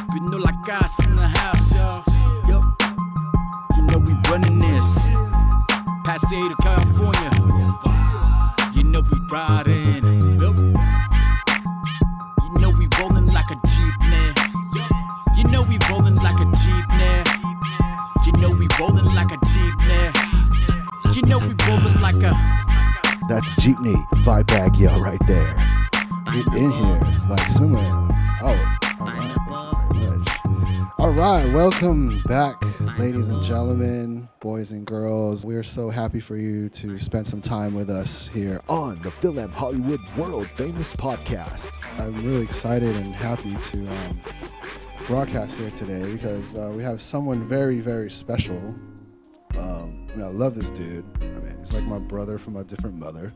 Pinoywood in the house, y'all. Yup. You know we running this. Pasay to California. You know we riding. Yup. You know we rolling like a jeepney. You know we rolling like a jeepney. You know we rolling like a jeepney. You know we rolling like a. That's Jeepney vibe bag, yo, right there. Get in here, like swimming. Oh. All right, welcome back, ladies and gentlemen, boys and girls. We're so happy for you to spend some time with us here on the FilAm Hollywood World Famous Podcast. I'm really excited and happy to broadcast here today because we have someone very, very special. I love this dude. I mean, he's like my brother from a different mother.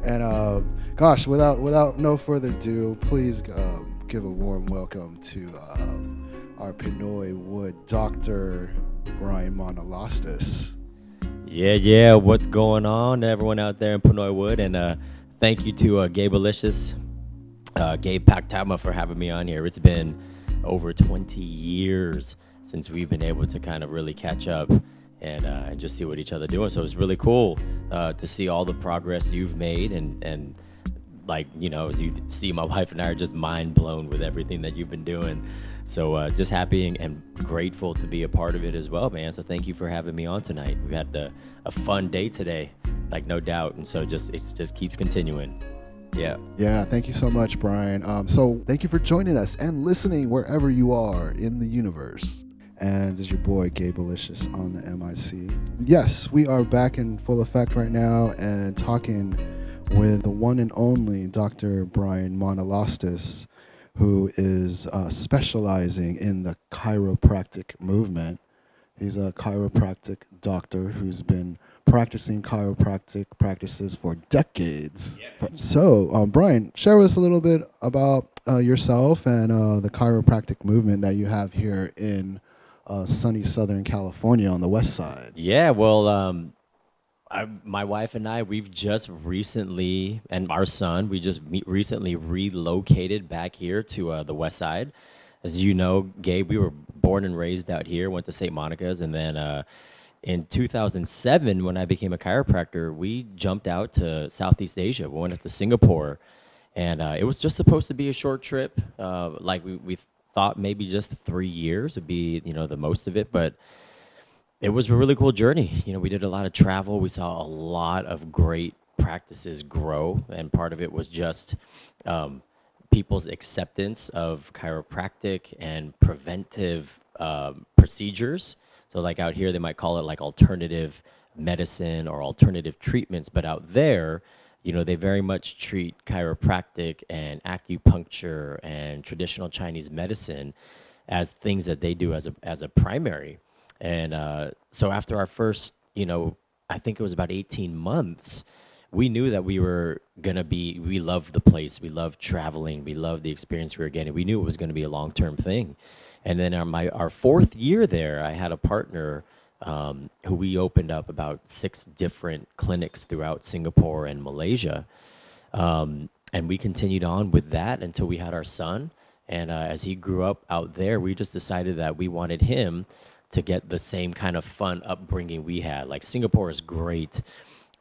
And gosh, without no further ado, please give a warm welcome to our Pinoywood Dr. Brian Manalastas. Yeah, what's going on, everyone out there in Pinoywood? And thank you to Gabe Alicious, Gabe Pactama for having me on here. It's been over 20 years since we've been able to kind of really catch up and just see what each other doing. So it's really cool to see all the progress you've made and like, you know, as you see, my wife and I are just mind blown with everything that you've been doing. So just happy and grateful to be a part of it as well, man. So thank you for having me on tonight. We had a fun day today, like no doubt. And so it just keeps continuing. Yeah, thank you so much, Brian. So thank you for joining us and listening wherever you are in the universe. And is your boy Gabe Alicious on the MIC. Yes, we are back in full effect right now and talking with the one and only Dr. Brian Manalastas, who is specializing in the chiropractic movement. He's a chiropractic doctor who's been practicing chiropractic practices for decades. Yeah. So, Brian, share with us a little bit about yourself and the chiropractic movement that you have here in sunny Southern California on the west side. Yeah, well, my wife and I, we've just recently, and our son, we just recently relocated back here to the west side. As you know, Gabe, we were born and raised out here, went to St. Monica's, and then in 2007, when I became a chiropractor, we jumped out to Southeast Asia. We went up to Singapore, and it was just supposed to be a short trip. Like we thought maybe just 3 years would be, you know, the most of it, but it was a really cool journey. You know, we did a lot of travel. We saw a lot of great practices grow, and part of it was just people's acceptance of chiropractic and preventive procedures. So like out here, they might call it like alternative medicine or alternative treatments, but out there, you know, they very much treat chiropractic and acupuncture and traditional Chinese medicine as things that they do as a primary. And so after our first, you know, I think it was about 18 months, we knew that we loved the place, we loved traveling, we loved the experience we were getting. We knew it was going to be a long-term thing. And then our fourth year there, I had a partner who we opened up about 6 different clinics throughout Singapore and Malaysia. And we continued on with that until we had our son. And as he grew up out there, we just decided that we wanted him to get the same kind of fun upbringing we had. Like Singapore is great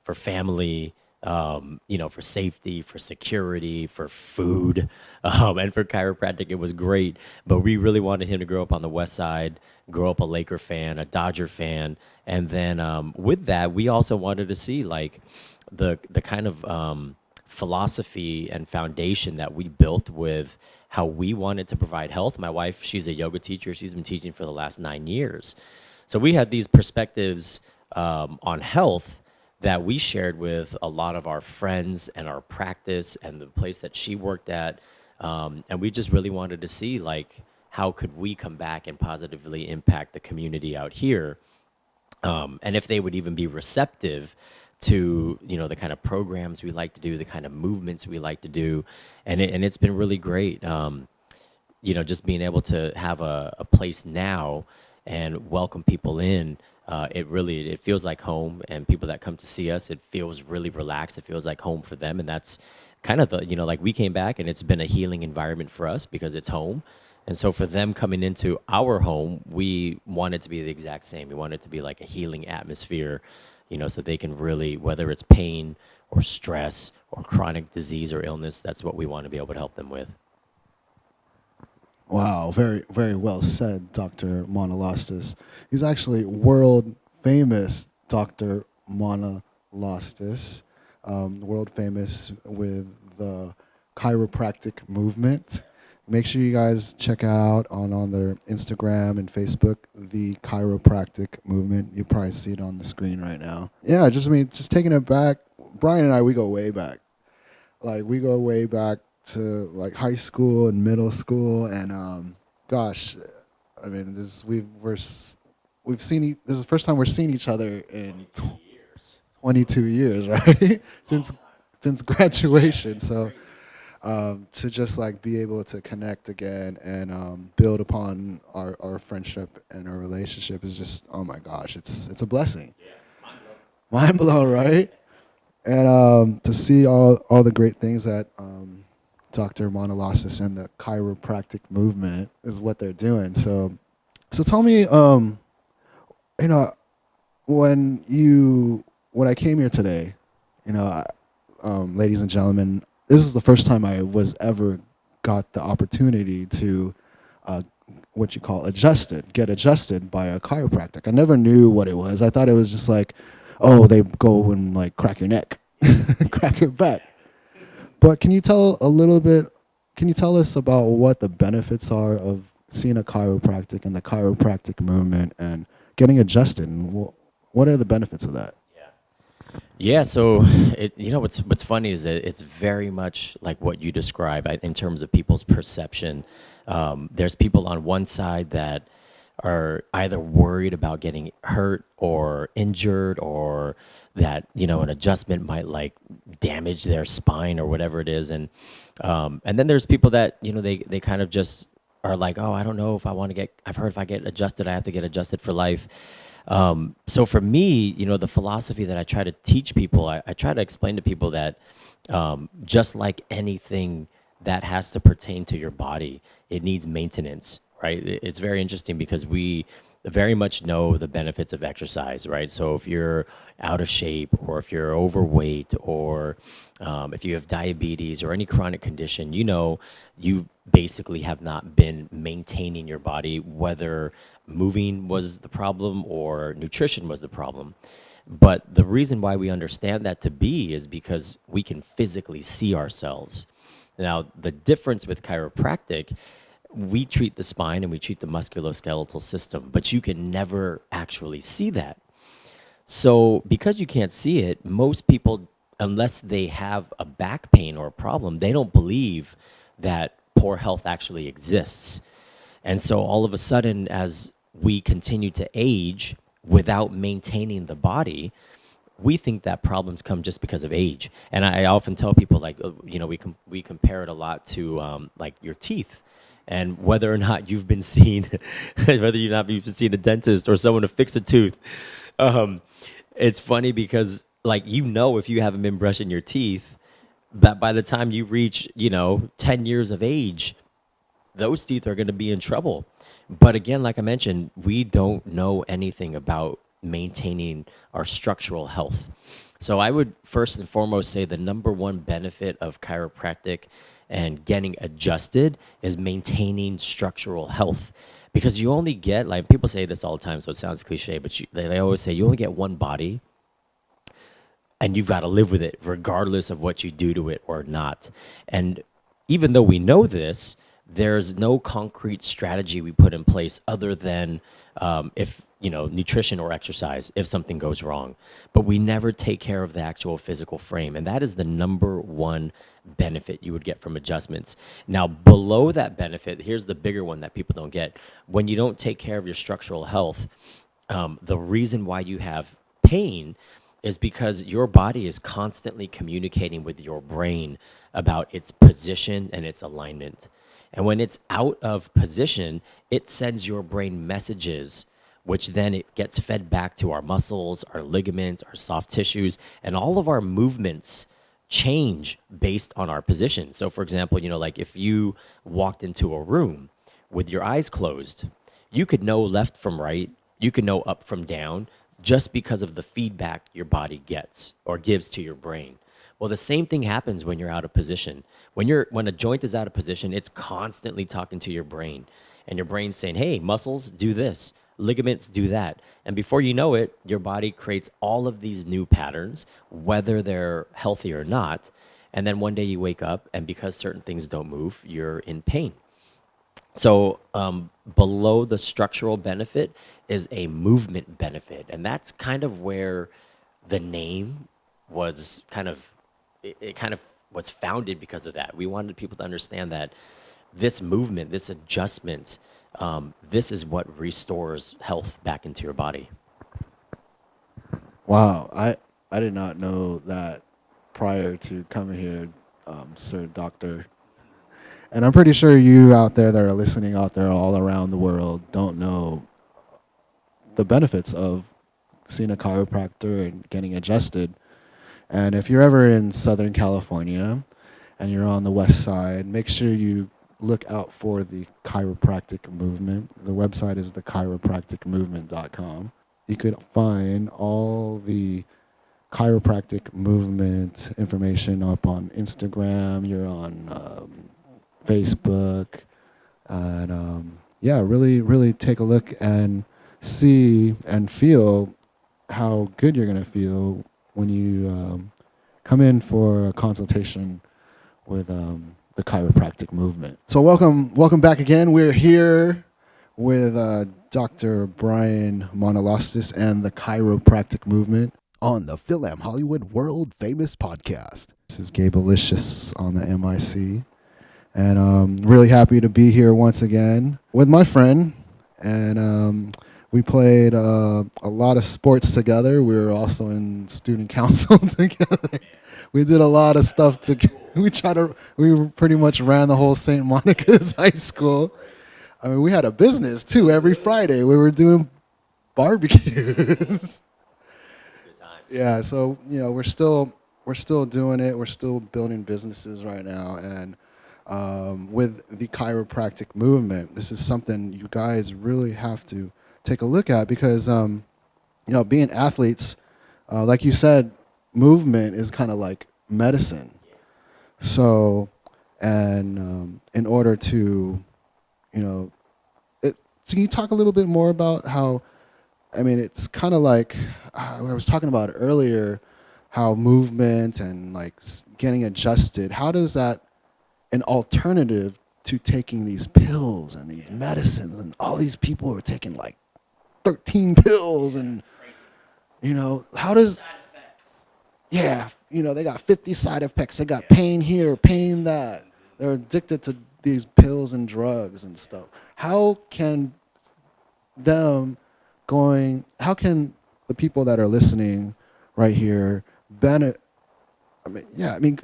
for family, you know, for safety, for security, for food, and for chiropractic, it was great. But we really wanted him to grow up on the west side, grow up a Laker fan, a Dodger fan. And then with that, we also wanted to see like the kind of philosophy and foundation that we built with how we wanted to provide health. My wife, she's a yoga teacher. She's been teaching for the last 9 years. So we had these perspectives on health that we shared with a lot of our friends and our practice and the place that she worked at. And we just really wanted to see like, how could we come back and positively impact the community out here? And if they would even be receptive to, you know, the kind of programs we like to do, the kind of movements we like to do. And it's been really great. You know, just being able to have a place now and welcome people in. It feels like home, and people that come to see us, it feels really relaxed. It feels like home for them, and that's kind of the, like we came back and it's been a healing environment for us because it's home. And so for them coming into our home, we want it to be the exact same. We want it to be like a healing atmosphere, so they can really, whether it's pain or stress or chronic disease or illness, that's what we want to be able to help them with. Wow, very, very well said, Dr. Manalastas. He's actually world famous, Dr. Manalastas, world famous with the chiropractic movement. Make sure you guys check out on their Instagram and Facebook, the chiropractic movement. You probably see it on the screen right now. Yeah, just taking it back. Brian and I, we go way back. Like we go way back to like high school and middle school, and gosh, I mean, we've seen this is the first time we're seeing each other in 22 years, right? since graduation. So to just like be able to connect again and build upon our friendship and our relationship is just, oh my gosh, it's a blessing. Yeah, mind blown, right? And to see all the great things that Dr. Manalastas and the chiropractic movement is what they're doing. So tell me, when I came here today, ladies and gentlemen, this is the first time I was ever got the opportunity to what you call get adjusted by a chiropractic. I never knew what it was. I thought it was just like, oh, they go and like crack your neck, crack your back. But can you tell us about what the benefits are of seeing a chiropractic and the chiropractic movement and getting adjusted? And what are the benefits of that? Yeah, so what's funny is that it's very much like what you describe in terms of people's perception. There's people on one side that are either worried about getting hurt or injured, or that an adjustment might like damage their spine or whatever it is, and then there's people that they kind of just are like, oh, I don't know if I want to get. I've heard if I get adjusted, I have to get adjusted for life. So for me, the philosophy that I try to teach people, I try to explain to people that just like anything that has to pertain to your body, it needs maintenance, right? It's very interesting because we very much know the benefits of exercise, right? So if you're out of shape, or if you're overweight, or if you have diabetes or any chronic condition, you basically have not been maintaining your body, whether moving was the problem or nutrition was the problem. But the reason why we understand that to be is because we can physically see ourselves. Now, the difference with chiropractic, we treat the spine and we treat the musculoskeletal system, but you can never actually see that. So because you can't see it, most people, unless they have a back pain or a problem, they don't believe that poor health actually exists. And so all of a sudden, as we continue to age without maintaining the body, we think that problems come just because of age. And I often tell people, like, we compare it a lot to like your teeth. And whether or not you've been seen, whether or not you've seen a dentist or someone to fix a tooth, it's funny because, like, if you haven't been brushing your teeth, that by the time you reach, 10 years of age, those teeth are going to be in trouble. But again, like I mentioned, we don't know anything about maintaining our structural health. So I would first and foremost say the number one benefit of chiropractic and getting adjusted is maintaining structural health. Because you only get, like, people say this all the time, so it sounds cliche, but they always say you only get one body, and you've got to live with it regardless of what you do to it or not. And even though we know this, there's no concrete strategy we put in place other than if nutrition or exercise, if something goes wrong. But we never take care of the actual physical frame, and that is the number one benefit you would get from adjustments. Now, below that benefit, here's the bigger one that people don't get. When you don't take care of your structural health, the reason why you have pain is because your body is constantly communicating with your brain about its position and its alignment. And when it's out of position, it sends your brain messages, which then it gets fed back to our muscles, our ligaments, our soft tissues, and all of our movements change based on our position. So for example, like if you walked into a room with your eyes closed, you could know left from right, you could know up from down, just because of the feedback your body gets or gives to your brain. Well, the same thing happens when you're out of position. When a joint is out of position, it's constantly talking to your brain, and your brain's saying, "Hey, muscles, do this. Ligaments, do that." And before you know it, your body creates all of these new patterns, whether they're healthy or not. And then one day you wake up, and because certain things don't move, you're in pain. So below the structural benefit is a movement benefit, and that's kind of where the name was it kind of was founded because of that. We wanted people to understand that this movement, this adjustment, this is what restores health back into your body. Wow, I did not know that prior to coming here, Sir Doctor. And I'm pretty sure you out there that are listening out there all around the world don't know the benefits of seeing a chiropractor and getting adjusted. And if you're ever in Southern California and you're on the west side, make sure you look out for the chiropractic movement. The website is thechiropracticmovement.com. You could find all the chiropractic movement information up on Instagram. You're on Facebook, and really take a look and see and feel how good you're going to feel when you come in for a consultation with the chiropractic movement. So welcome back again. We're here with Dr. Brian Manalastas and the chiropractic movement on the FilAm Hollywood World Famous Podcast. This is Gabealicious on the MIC. And I'm really happy to be here once again with my friend. And we played a lot of sports together. We were also in student council together. We did a lot of stuff together. We pretty much ran the whole St. Monica's High School. I mean, we had a business too. Every Friday we were doing barbecues. Yeah, so we're still doing it. We're still building businesses right now, and with the chiropractic movement, this is something you guys really have to take a look at because being athletes, like you said, movement is kind of like medicine. So, and in order to, so can you talk a little bit more about how? I mean, it's kind of like I was talking about earlier, how movement and like getting adjusted. How does that an alternative to taking these pills and these medicines, and all these people are taking like 13 pills, and how does they got 50 side effects. They got pain here, pain that. They're addicted to these pills and drugs and stuff. How can the people that are listening right here benefit?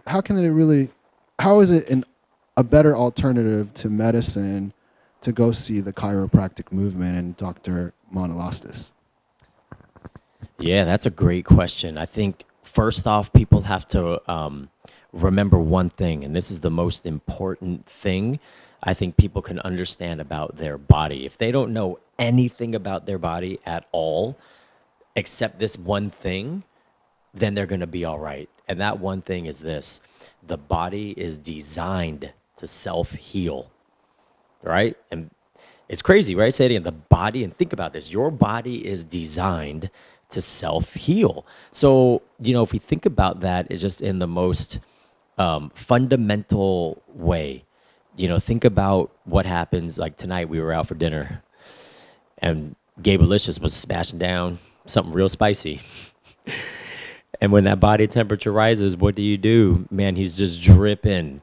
How can they really? How is it a better alternative to medicine to go see the chiropractic movement and Dr. Manalastas? Yeah, that's a great question. I think first off, people have to remember one thing, and this is the most important thing I think people can understand about their body. If they don't know anything about their body at all, except this one thing, then they're going to be all right. And that one thing is this: the body is designed to self-heal, right? And it's crazy, right? Say it again. The body, and think about this, your body is designed to self-heal. So, if we think about that, it's just in the most fundamental way. Think about what happens. Like tonight, we were out for dinner, and Gabealicious was smashing down something real spicy. And when that body temperature rises, what do? Man, he's just dripping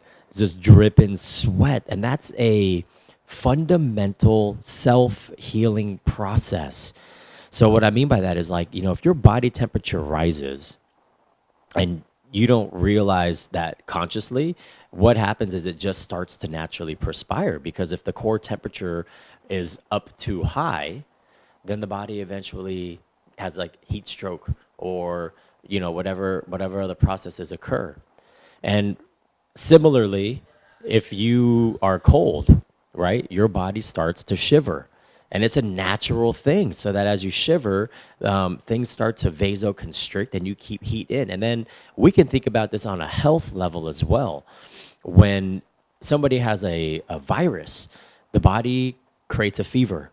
sweat. And that's a fundamental self-healing process. So what I mean by that is if your body temperature rises and you don't realize that consciously, what happens is it just starts to naturally perspire, because if the core temperature is up too high, then the body eventually has heat stroke or whatever other processes occur. And similarly, if you are cold, right, your body starts to shiver. And it's a natural thing. So that as you shiver, things start to vasoconstrict and you keep heat in. And then we can think about this on a health level as well. When somebody has a virus, the body creates a fever.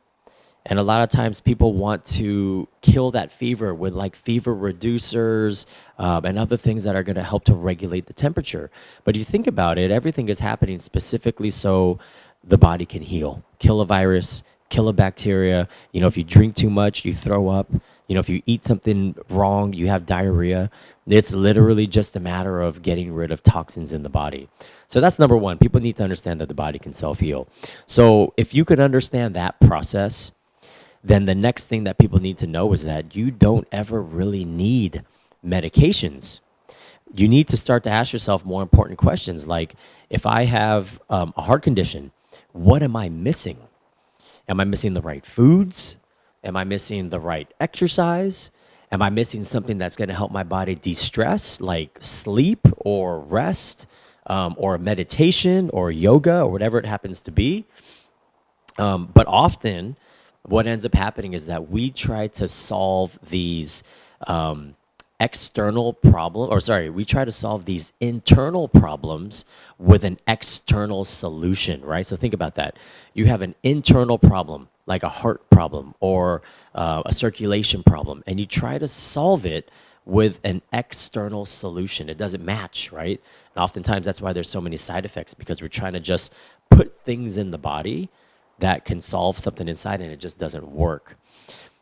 And a lot of times people want to kill that fever with like fever reducers and other things that are going to help to regulate the temperature. But if you think about it, everything is happening specifically so the body can heal, kill a virus, kill a bacteria. You know, if you drink too much, you throw up. You know, if you eat something wrong, you have diarrhea. It's literally just a matter of getting rid of toxins in the body. So that's number one. People need to understand that the body can self-heal. So if you could understand that process, then the next thing that people need to know is that you don't ever really need medications. You need to start to ask yourself more important questions like, if I have a heart condition, what am I missing? Am I missing the right foods? Am I missing the right exercise? Am I missing something that's going to help my body de-stress, like sleep or rest, or meditation or yoga or whatever it happens to be? But often, what ends up happening is that we try to solve these we try to solve these internal problems with an external solution, right? So think about that. You have an internal problem, like a heart problem or a circulation problem, and you try to solve it with an external solution. It doesn't match, right? And oftentimes that's why there's so many side effects, because we're trying to just put things in the body that can solve something inside, and it just doesn't work.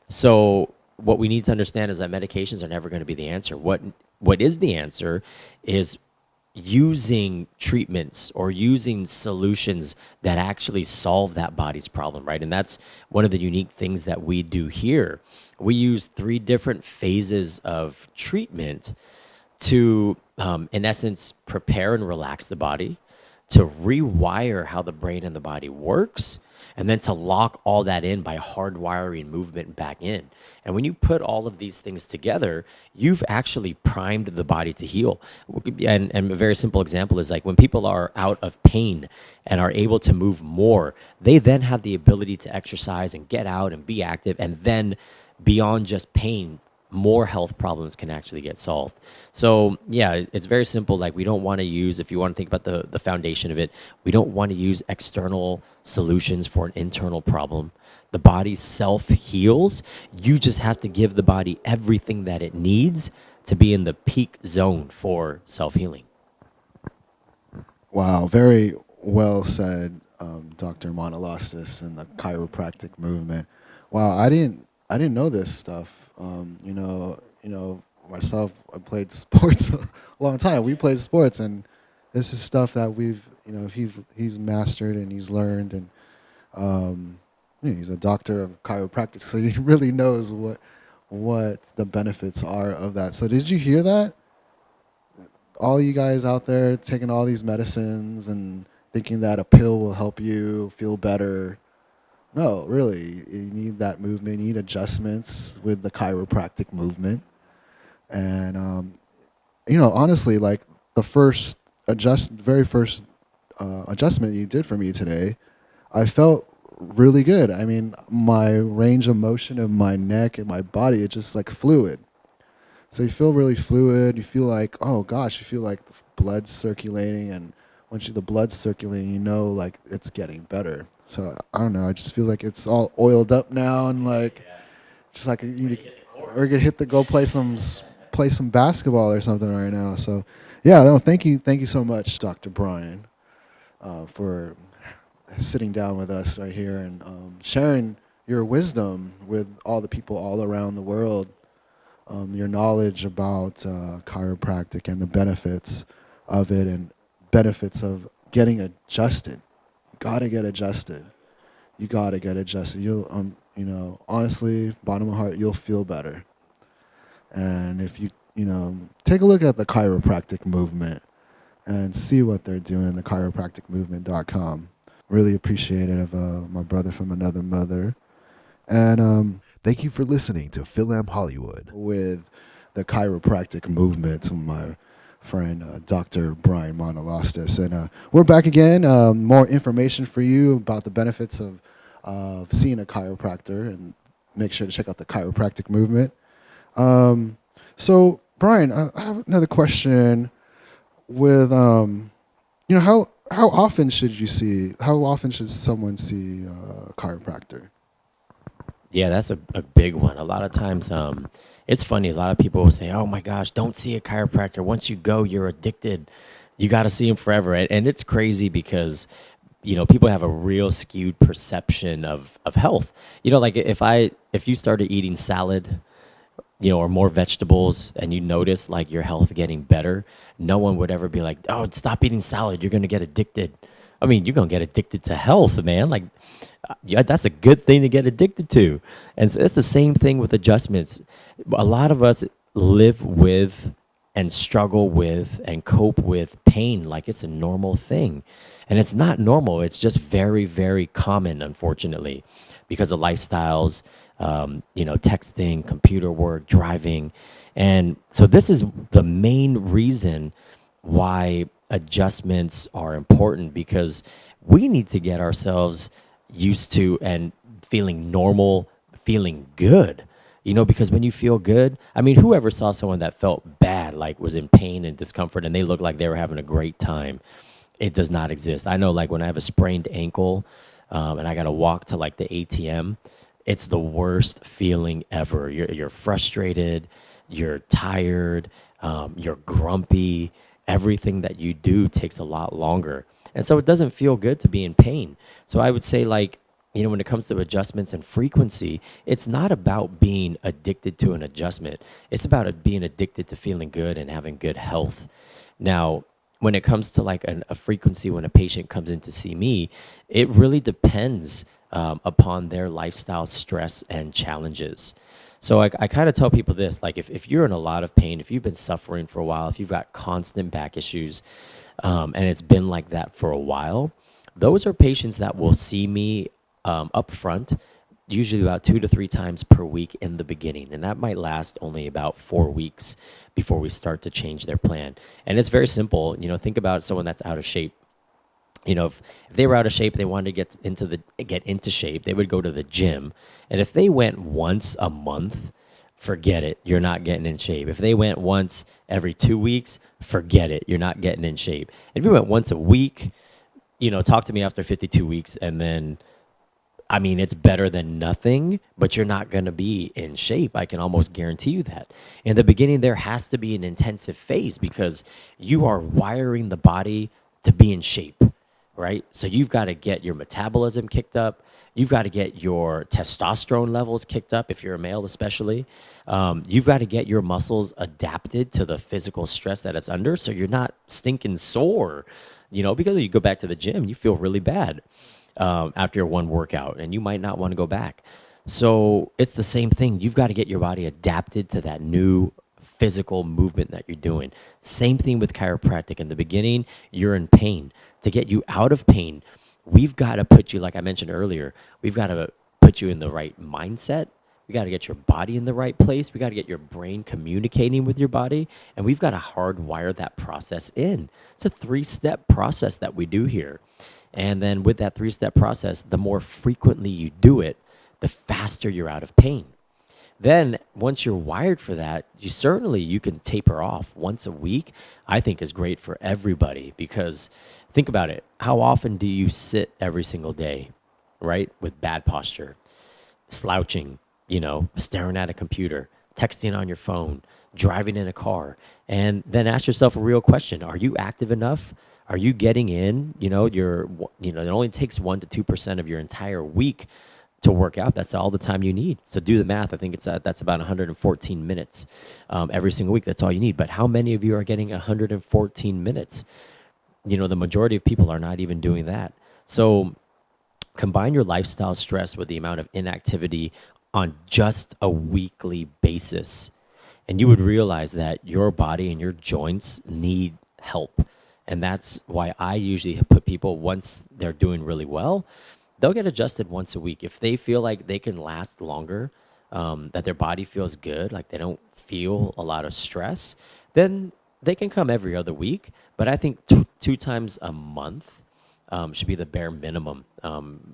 So what we need to understand is that medications are never going to be the answer. What is the answer is using treatments or using solutions that actually solve that body's problem, right? And that's one of the unique things that we do here. We use 3 different phases of treatment to, in essence, prepare and relax the body, to rewire how the brain and the body works, and then to lock all that in by hardwiring movement back in. And when you put all of these things together, you've actually primed the body to heal. And a very simple example is like when people are out of pain and are able to move more, they then have the ability to exercise and get out and be active, and then beyond just pain, more health problems can actually get solved. So yeah, it's very simple. Like, we don't want to use, if you want to think about the foundation of it, we don't want to use external solutions for an internal problem. The body self-heals. You just have to give the body everything that it needs to be in the peak zone for self-healing. Wow, very well said, Dr. Manalastas and the chiropractic movement. Wow, I didn't know this stuff. Myself, I played sports a long time. We played sports, and this is stuff that he's mastered and he's learned, and he's a doctor of chiropractic, so he really knows what the benefits are of that. So did you hear that? All you guys out there taking all these medicines and thinking that a pill will help you feel better. No, really, you need that movement. You need adjustments with the chiropractic movement. And, honestly, like the very first adjustment you did for me today, I felt really good. I mean, my range of motion of my neck and my body, it's just like fluid. So you feel really fluid. You feel like, oh gosh, you feel like the blood's circulating, and once the blood's circulating, like it's getting better. So I don't know. I just feel like it's all oiled up now, and like, just like we're gonna go play some basketball or something right now. So yeah, no, thank you so much, Dr. Brian, for sitting down with us right here and sharing your wisdom with all the people all around the world. Your knowledge about chiropractic and the benefits of it, and benefits of getting adjusted. You gotta get adjusted. You'll, honestly, bottom of heart, you'll feel better. And if you, take a look at the chiropractic movement and see what they're doing, the chiropracticmovement.com. Really appreciative of my brother from another mother. And Thank you for listening to FilAm Hollywood. with the chiropractic movement, my friend, Dr. Brian Manalastas. And we're back again. More information for you about the benefits of seeing a chiropractor, and make sure to check out the chiropractic movement. So, Brian, I have another question. With how often should someone see a chiropractor? Yeah, that's a big one. A lot of times, it's funny. A lot of people will say, "Oh my gosh, don't see a chiropractor. Once you go, you're addicted. You got to see him forever." And it's crazy because, people have a real skewed perception of health. Like if you started eating salad, or more vegetables, and you notice like your health getting better, no one would ever be like, "Oh, stop eating salad. You're gonna get addicted." I mean, you're gonna get addicted to health, man. Like, yeah, that's a good thing to get addicted to. And so it's the same thing with adjustments. A lot of us live with and struggle with and cope with pain like it's a normal thing. And it's not normal. It's just very, very common, unfortunately, because of lifestyles, texting, computer work, driving. And so this is the main reason why adjustments are important, because we need to get ourselves used to and feeling normal, feeling good. Because when you feel good, I mean, whoever saw someone that felt bad, like was in pain and discomfort, and they looked like they were having a great time? It does not exist. I know, like when I have a sprained ankle, and I got to walk to like the ATM, it's the worst feeling ever. You're frustrated, you're tired, you're grumpy. Everything that you do takes a lot longer. And so it doesn't feel good to be in pain. So I would say, like, when it comes to adjustments and frequency, it's not about being addicted to an adjustment. It's about it being addicted to feeling good and having good health. Now, when it comes to like a frequency, when a patient comes in to see me, it really depends upon their lifestyle stress and challenges. So I kind of tell people this, like if you're in a lot of pain, if you've been suffering for a while, if you've got constant back issues, and it's been like that for a while, those are patients that will see me up front, usually about 2 to 3 times per week in the beginning. And that might last only about 4 weeks before we start to change their plan. And it's very simple. Think about someone that's out of shape. If they were out of shape, they wanted to get into shape, they would go to the gym. And if they went once a month, forget it, you're not getting in shape. If they went once every 2 weeks, forget it, you're not getting in shape. If you went once a week, talk to me after 52 weeks, and then, I mean, it's better than nothing, but you're not going to be in shape. I can almost guarantee you that. In the beginning, there has to be an intensive phase because you are wiring the body to be in shape, right? So you've got to get your metabolism kicked up. You've got to get your testosterone levels kicked up, if you're a male especially. You've got to get your muscles adapted to the physical stress that it's under, so you're not stinking sore, because you go back to the gym, you feel really bad after your one workout, and you might not want to go back. So it's the same thing. You've got to get your body adapted to that new physical movement that you're doing. Same thing with chiropractic. In the beginning, you're in pain. To get you out of pain, we've got to put you, like I mentioned earlier, we've got to put you in the right mindset. We got to get your body in the right place. We got to get your brain communicating with your body, and we've got to hardwire that process in. It's a 3-step process that we do here. And then with that 3-step process, the more frequently you do it, the faster you're out of pain. Then once you're wired for that, you can taper off once a week. I think is great for everybody, because think about it. How often do you sit every single day, right? With bad posture, slouching, staring at a computer, texting on your phone, driving in a car, and then ask yourself a real question. Are you active enough? Are you getting in? It only takes 1 to 2% of your entire week to work out. That's all the time you need. So do the math. I think that's about 114 minutes every single week. That's all you need. But how many of you are getting 114 minutes? The majority of people are not even doing that. So combine your lifestyle stress with the amount of inactivity on just a weekly basis, and you would realize that your body and your joints need help. And that's why I usually put people, once they're doing really well, they'll get adjusted once a week. If they feel like they can last longer, that their body feels good, like they don't feel a lot of stress, then they can come every other week, but I think two times a month should be the bare minimum.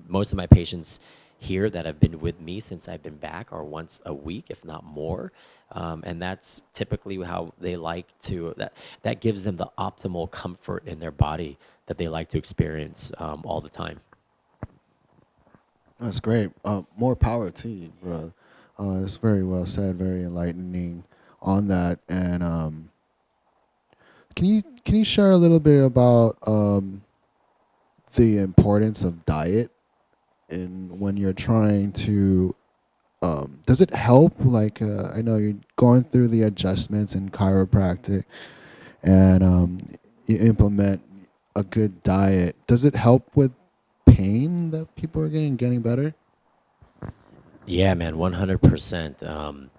Most of my patients here that have been with me since I've been back are once a week, if not more. And that's typically how they like to, that gives them the optimal comfort in their body that they like to experience all the time. That's great. More power to you, bro. It's very well said, very enlightening on that. And can you share a little bit about the importance of diet in when you're trying to does it help? Like I know you're going through the adjustments in chiropractic, and you implement a good diet. Does it help with pain that people are getting better? Yeah, man, 100%.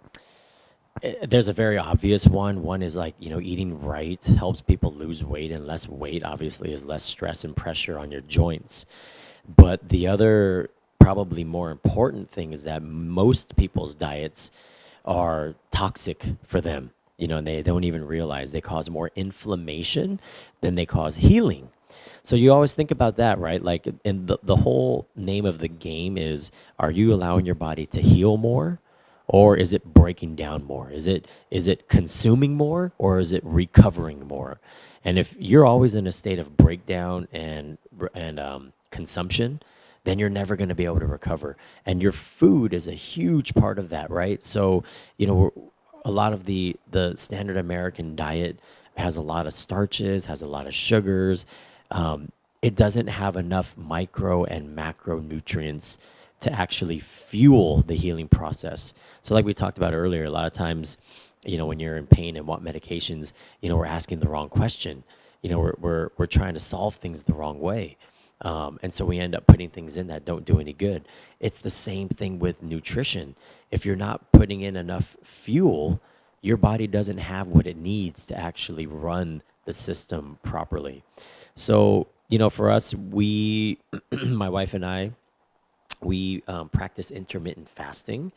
There's a very obvious one. One is like, eating right helps people lose weight, and less weight obviously is less stress and pressure on your joints. But the other, probably more important thing is that most people's diets are toxic for them, and they don't even realize they cause more inflammation than they cause healing. So you always think about that, right? Like, and the whole name of the game is, are you allowing your body to heal more, or is it breaking down more? Is it consuming more, or is it recovering more? And if you're always in a state of breakdown and consumption, then you're never going to be able to recover. And your food is a huge part of that, right? So, a lot of the standard American diet has a lot of starches, has a lot of sugars. It doesn't have enough micro and macronutrients to actually fuel the healing process. So like we talked about earlier, a lot of times, when you're in pain and want medications, we're asking the wrong question. We're trying to solve things the wrong way. And so we end up putting things in that don't do any good. It's the same thing with nutrition. If you're not putting in enough fuel, your body doesn't have what it needs to actually run the system properly. So, for us, my wife and I, we practice intermittent fasting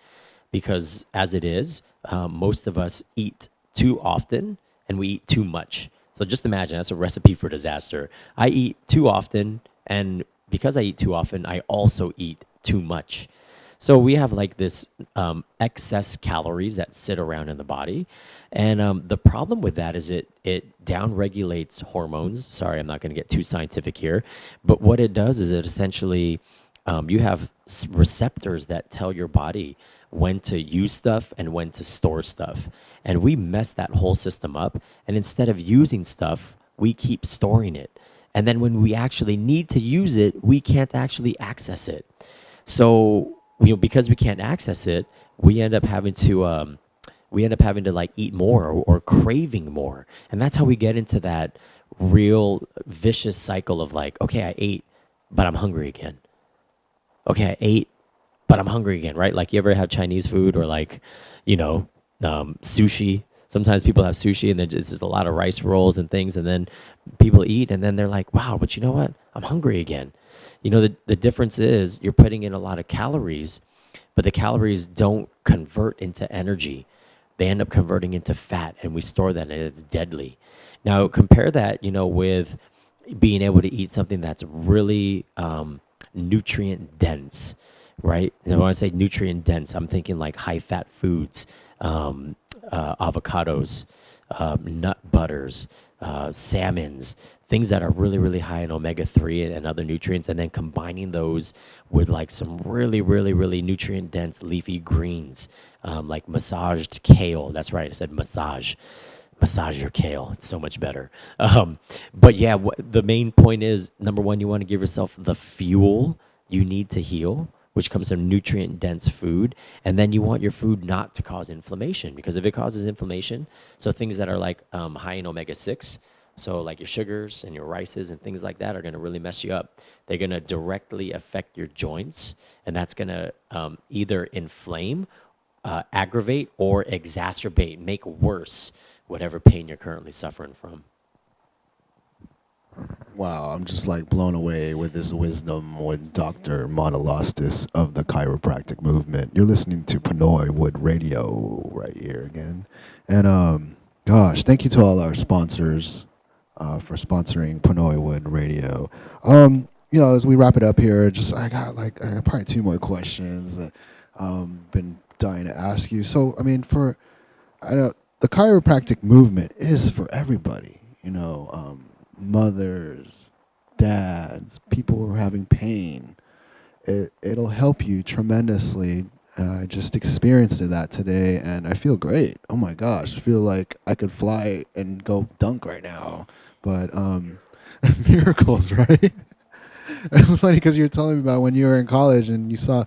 because as it is, most of us eat too often and we eat too much. So just imagine, that's a recipe for disaster. I eat too often, and because I eat too often, I also eat too much. So we have like this excess calories that sit around in the body. And the problem with that is it downregulates hormones. Sorry, I'm not going to get too scientific here. But what it does is it essentially, you have receptors that tell your body when to use stuff and when to store stuff. And we mess that whole system up. And instead of using stuff, we keep storing it. And then when we actually need to use it, we can't actually access it. So, because we can't access it, we end up having to like eat more or craving more. And that's how we get into that real vicious cycle of like, okay, I ate, but I'm hungry again. Okay, I ate, but I'm hungry again, right? Like, you ever have Chinese food or like, sushi? Sometimes people have sushi and there's just a lot of rice rolls and things, and then people eat and then they're like, wow, but you know what? I'm hungry again. The difference is you're putting in a lot of calories, but the calories don't convert into energy. They end up converting into fat, and we store that, and it's deadly. Now, compare that, with being able to eat something that's really nutrient dense, right? And when I say nutrient dense, I'm thinking like high-fat foods, avocados, nut butters, salmons, things that are really, really high in omega-3 and other nutrients, and then combining those with like some really, really, really nutrient-dense leafy greens, like massaged kale. That's right, I said massage. Massage your kale. It's so much better. But yeah, the main point is, number one, you want to give yourself the fuel you need to heal, which comes from nutrient-dense food. And then you want your food not to cause inflammation, because if it causes inflammation, so things that are like high in omega-6, so like your sugars and your rices and things like that are going to really mess you up. They're going to directly affect your joints, and that's going to either inflame, aggravate, or exacerbate, make worse whatever pain you're currently suffering from. Wow, I'm just like blown away with this wisdom with Dr. Manalastas of the chiropractic movement. You're listening to Pinoywood Radio right here again. And gosh, thank you to all our sponsors for sponsoring Pinoywood Radio. As we wrap it up here, I got probably two more questions that been dying to ask you. So, I mean, I know the chiropractic movement is for everybody. Mothers, dads, people who are having pain. It'll help you tremendously. I just experienced that today, and I feel great. Oh my gosh, I feel like I could fly and go dunk right now. But miracles, right? It's funny because you were telling me about when you were in college and you saw.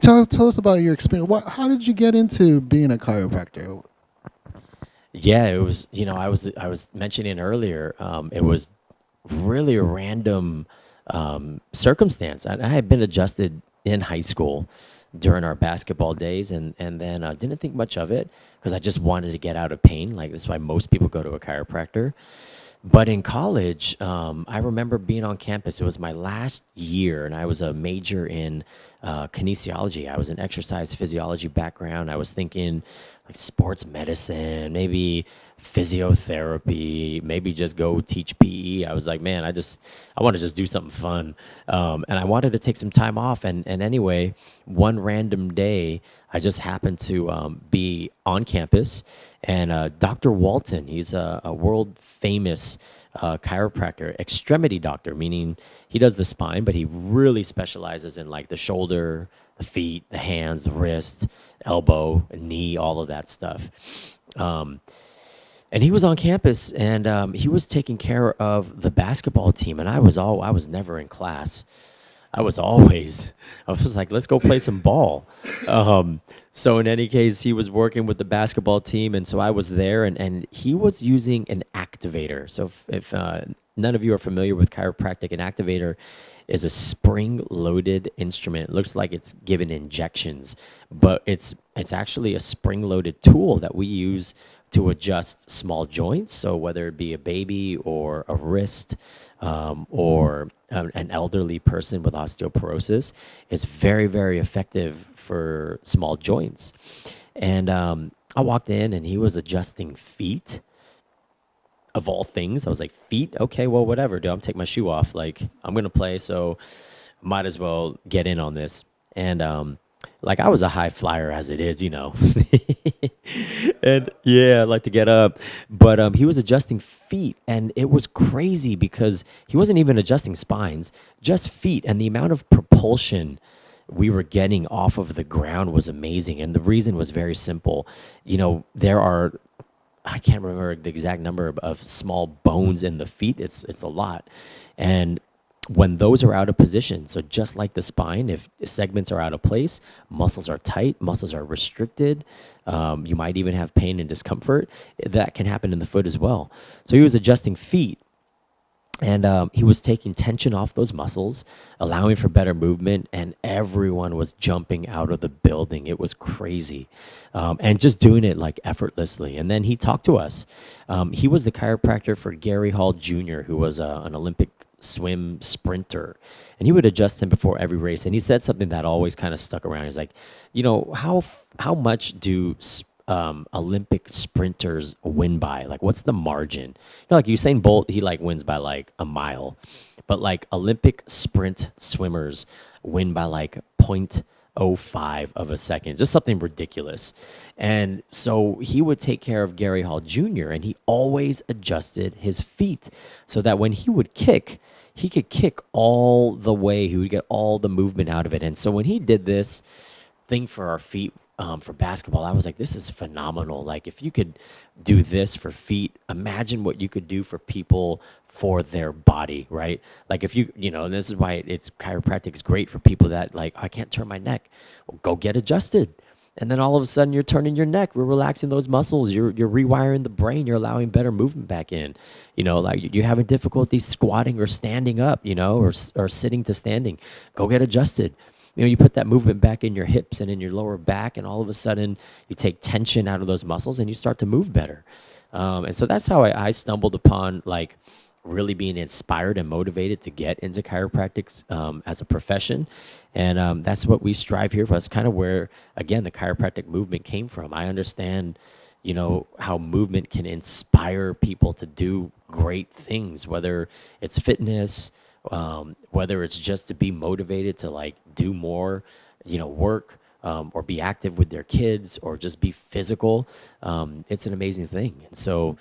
Tell us about your experience. How did you get into being a chiropractor? Yeah, it was. I was mentioning earlier. It was really a random circumstance. I had been adjusted in high school during our basketball days, and then didn't think much of it because I just wanted to get out of pain. Like that's why most people go to a chiropractor. But in college, I remember being on campus. It was my last year, and I was a major in kinesiology. I was an exercise physiology background. I was thinking like sports medicine, maybe physiotherapy, maybe just go teach PE. I was like, man, I want to just do something fun. And I wanted to take some time off. And anyway, one random day, I just happened to be on campus, and Dr. Walton, he's a world famous chiropractor, extremity doctor, meaning he does the spine, but he really specializes in like the shoulder, the feet, the hands, the wrist, elbow, knee, all of that stuff. And he was on campus, and he was taking care of the basketball team, and I was never in class. I was like, let's go play some ball. So in any case, he was working with the basketball team, and so I was there, and he was using an activator. So if none of you are familiar with chiropractic, an activator is a spring-loaded instrument. It looks like it's given injections, but it's actually a spring-loaded tool that we use to adjust small joints. So whether it be a baby or a wrist, or an elderly person with osteoporosis, it's very, very effective for small joints. And I walked in, and he was adjusting feet. Of all things, I was like, feet? Okay, well, whatever, dude. I'm taking my shoe off. Like, I'm going to play, so might as well get in on this. And like, I was a high flyer as it is, And yeah, I like to get up. But he was adjusting feet, and it was crazy because he wasn't even adjusting spines, just feet. And the amount of propulsion we were getting off of the ground was amazing. And the reason was very simple. There are, I can't remember the exact number of small bones in the feet. It's a lot. And when those are out of position, so just like the spine, if segments are out of place, muscles are tight, muscles are restricted, you might even have pain and discomfort. That can happen in the foot as well. So he was adjusting feet, and he was taking tension off those muscles, allowing for better movement, and everyone was jumping out of the building. It was crazy. And just doing it like effortlessly. And then he talked to us. He was the chiropractor for Gary Hall Jr., who was an Olympic swim sprinter. And he would adjust him before every race. And he said something that always kind of stuck around. He's like, how much do Olympic sprinters win by? Like, what's the margin? Like Usain Bolt, he like wins by like a mile, but like Olympic sprint swimmers win by like 0.05 of a second, just something ridiculous. And so he would take care of Gary Hall Jr., and he always adjusted his feet so that when he would kick, he could kick all the way. He would get all the movement out of it. And so when he did this thing for our feet, for basketball, I was like, this is phenomenal. Like, if you could do this for feet, imagine what you could do for people for their body, right? Like, if and this is why it's chiropractic is great for people that like, I can't turn my neck. Well, go get adjusted. And then all of a sudden you're turning your neck, we're relaxing those muscles, you're rewiring the brain, you're allowing better movement back in. Like you're having difficulty squatting or standing up, or sitting to standing. Go get adjusted. You put that movement back in your hips and in your lower back, and all of a sudden you take tension out of those muscles and you start to move better. And so that's how I stumbled upon like really being inspired and motivated to get into chiropractic as a profession. And that's what we strive here for. That's kind of where, again, the chiropractic movement came from. I understand, how movement can inspire people to do great things, whether it's fitness, whether it's just to be motivated to like do more, work, or be active with their kids, or just be physical. It's an amazing thing. And so,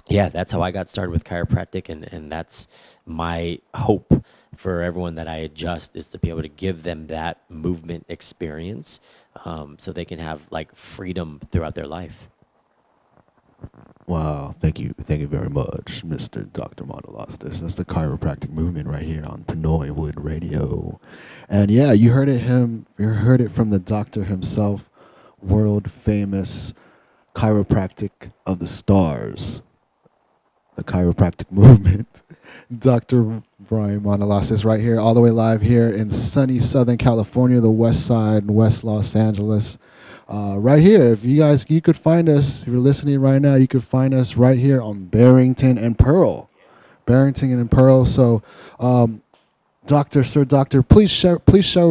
yeah, that's how I got started with chiropractic, and that's my hope for everyone that I adjust, is to be able to give them that movement experience, so they can have like freedom throughout their life. Wow, thank you very much, Mr. Dr. Manalastas. That's the chiropractic movement right here on Pinoywood Radio. And yeah, you heard it from the doctor himself, world famous chiropractic of the stars, the chiropractic movement. Dr. Brian Manalastas right here, all the way live here in sunny Southern California, the West Side, West Los Angeles. Right here, if you could find us, if you're listening right now, you could find us right here on Barrington and Pearl. So, Doctor, please show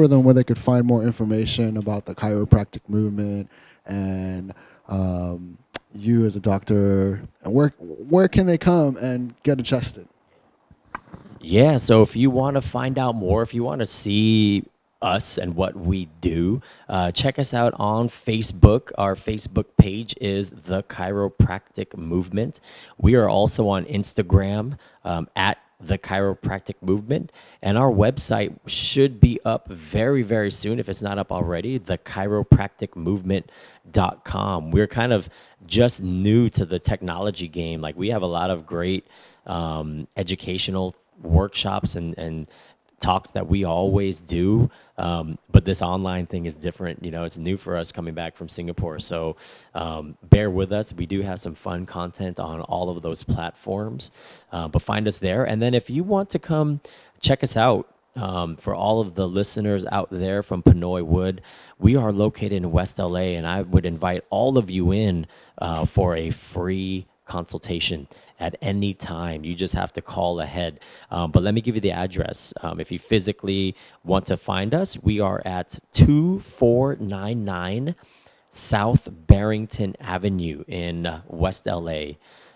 them where they could find more information about the chiropractic movement, and you as a doctor, and where can they come and get adjusted? Yeah, so if you want to find out more, if you want to see us and what we do, check us out on Facebook. Our Facebook page is The Chiropractic Movement. We are also on Instagram at The Chiropractic Movement. And our website should be up very, very soon, if it's not up already, thechiropracticmovement.com. We're kind of just new to the technology game. Like, we have a lot of great educational workshops and talks that we always do, but this online thing is different. It's new for us coming back from Singapore, so bear with us. We do have some fun content on all of those platforms, but find us there. And then if you want to come check us out, for all of the listeners out there from Pinoywood, we are located in West LA, and I would invite all of you in for a free consultation at any time. You just have to call ahead. But let me give you the address. If you physically want to find us, we are at 2499 South Barrington Avenue in West LA.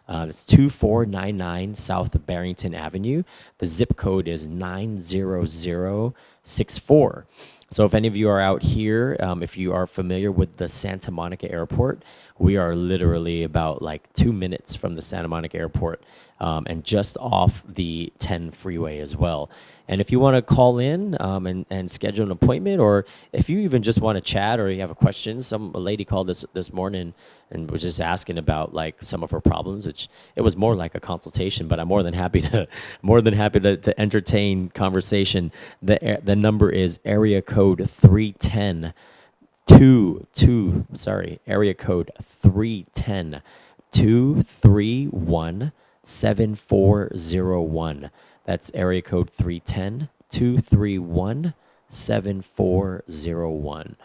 It's 2499 South Barrington Avenue. The zip code is 90064. So if any of you are out here, if you are familiar with the Santa Monica Airport, we are literally about like 2 minutes from the Santa Monica Airport, and just off the 10 freeway as well. And if you want to call in and schedule an appointment, or if you even just want to chat or you have a question, a lady called us this morning and was just asking about like some of her problems. It was more like a consultation, but I'm more than happy to entertain conversation. The number is area code 310 area code 310 231 7401. That's area code 310 231 7401.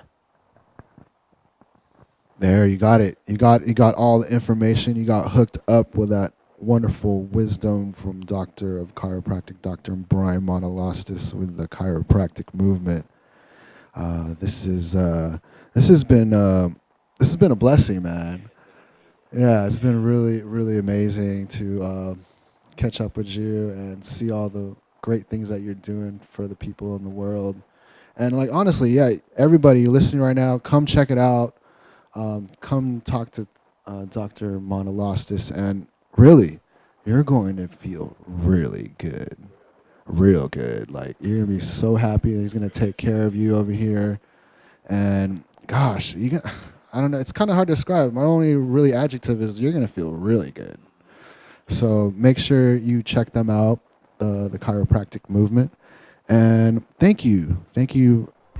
There, you got it. You got all the information. You got hooked up with that wonderful wisdom from Doctor of Chiropractic, Dr. Brian Manalastas, with the chiropractic movement. This has been a blessing, man. Yeah, it's been really, really amazing to catch up with you and see all the great things that you're doing for the people in the world. And like, honestly, yeah, everybody listening right now, come check it out. Come talk to Dr. Manalastas, and really, you're going to feel really good, real good. Like, you're gonna be so happy that he's gonna take care of you over here. And gosh, I don't know, it's kind of hard to describe. My only really adjective is you're gonna feel really good. So make sure you check them out, the chiropractic movement. And thank you.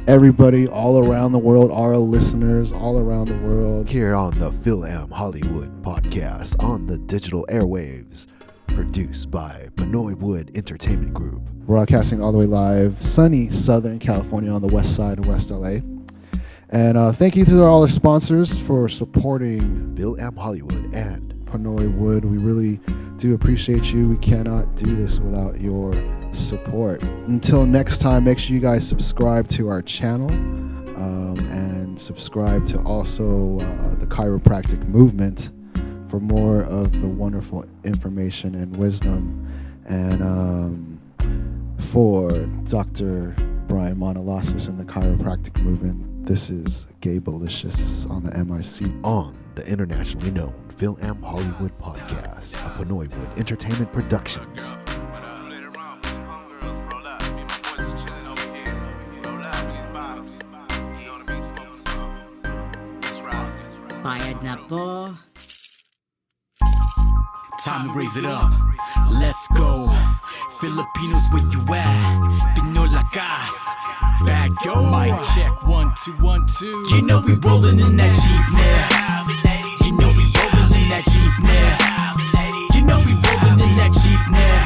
Everybody all around the world, our listeners all around the world. Here on the FilAm Hollywood podcast on the digital airwaves, produced by Pinoywood Entertainment Group. Broadcasting all the way live, sunny Southern California on the west side of West LA. And thank you to all our sponsors for supporting FilAm Hollywood and Pinoywood. We really do appreciate you. We cannot do this without your support. Until next time, make sure you guys subscribe to our channel, and subscribe to also the chiropractic movement for more of the wonderful information and wisdom. And for Dr. Brian Manalastas and the chiropractic movement, this is Gabe-alicious on the MIC. On the internationally known FilAm Hollywood podcast, a Pinoywood entertainment productions. Bayad na po. Time to raise it up. Let's go. Filipinos, where you at? Pinoylakas. Back yo. Mic check 1 2 1 2. You know we rollin' in that Jeep now. You know we rollin' in that Jeep now. You know we rollin' in that Jeep now.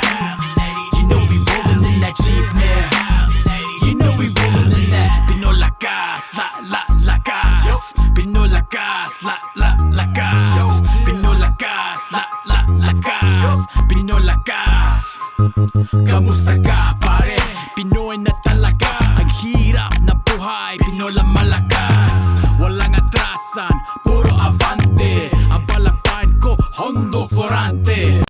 You know we rollin' in that Jeep now. You know we rollin' in that Pinoylakas, la gas. Pinoylakas, la gas. Pinoylakas, la gas. Pinoylakas. Kamusta ka pare? Pinoy na talaga. Ang hirap na buhay, Pinoy lang malakas. Walang atrasan, puro avante. Ang balakbayan ko, Hondo Forante.